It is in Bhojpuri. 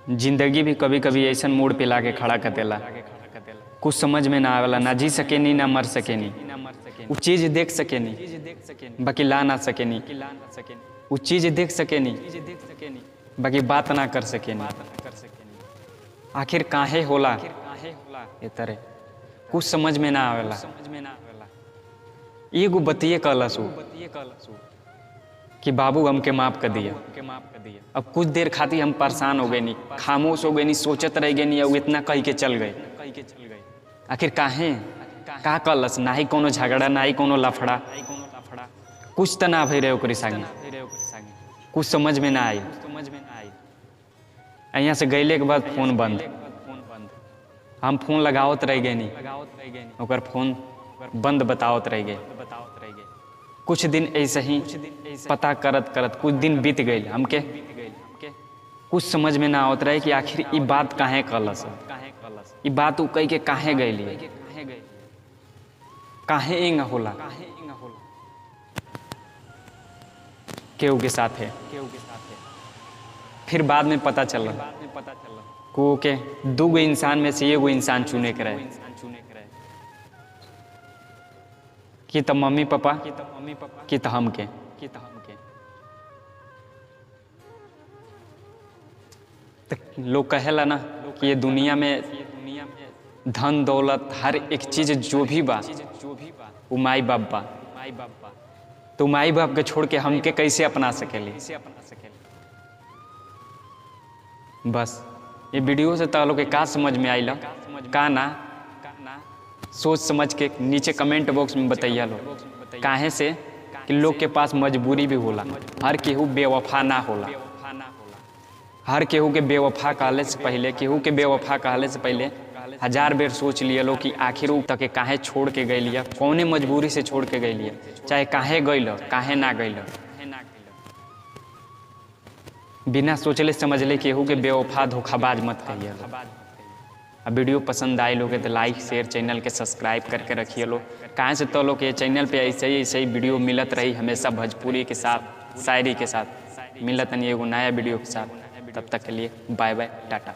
जिंदगी भी कभी कभी ऐसा मोड़ पे ला के खड़ा कर देला, कुछ समझ में ना आवेला, ना जी सकेनी ना मर सकेनी। वो चीज देख सकेनी बाकी ला ना सकेनी, वो चीज देख सकेनी बाकी बात ना कर सकेनी। आखिर काहे होला ये तरह कुछ समझ में ना आवेला। एगो बतिये कहलस कि बाबू हमके माफ कर दिया। अब कुछ देर खातिर हम परेशान हो गए नी, खामोश हो गए नी, सोचत रह गए नी और इतना कह के चल गए। आखिर काहे का कहलस? ना ही कोनो झगड़ा ना ही कोनो लफड़ा, कुछ तो ना भई रहे ओकरी संगे, कुछ समझ में ना आई। यहाँ से गईले के बाद फोन बंद, हम फोन लगावत रह गए नी, ओकर फोन बंद बतावत रह गए। कुछ दिन ऐसे ही पता करत करत कुछ दिन बीत गए, हमके कुछ समझ में ना आवत रहे कि आखिर ई बात काहे कहलस, ई बात उ कह के काहे गईली, काहे इंग होला केहू के साथ है। फिर बाद में पता चला को के दूगो इंसान में से एगो इंसान चुने के रहे कि तो मम्मी पापा कि तो हमके। तो लोग कहेला ना कि ये दुनिया में धन दौलत हर एक चीज जो भी बा वो माई बाप बा, तो माई बाप के छोड़ के हमके कैसे अपना सकेली। बस ये वीडियो से तो लोग के का समझ में आइला का ना, सोच समझ के नीचे कमेंट बॉक्स में बताइए लोग। काहे से कि लोग के पास मजबूरी भी होला, हर केहू बेवफा ना होला। हर केहू के बेवफा कहले से पहले, केहू के बेवफा कहले से पहले 1000 बेर सोच लिया लो कि आखिर उ तक काहे छोड़ के गई लिया, कौने मजबूरी से छोड़ के गई लिया, चाहे काहे गइल काहे ना गइल। बिना सोचले समझले केहू के बेवफा धोखाबाज मत कहिए। अब वीडियो पसंद आए लोगे तो लाइक शेयर चैनल के सब्सक्राइब करके रखिए लो। कहाँ से तो लोग ये चैनल पे ऐसे ही वीडियो मिलत रही हमेशा भोजपुरी के साथ, शायरी के साथ मिलत नहीं एगो नया वीडियो के साथ। तब तक के लिए बाय बाय टाटा।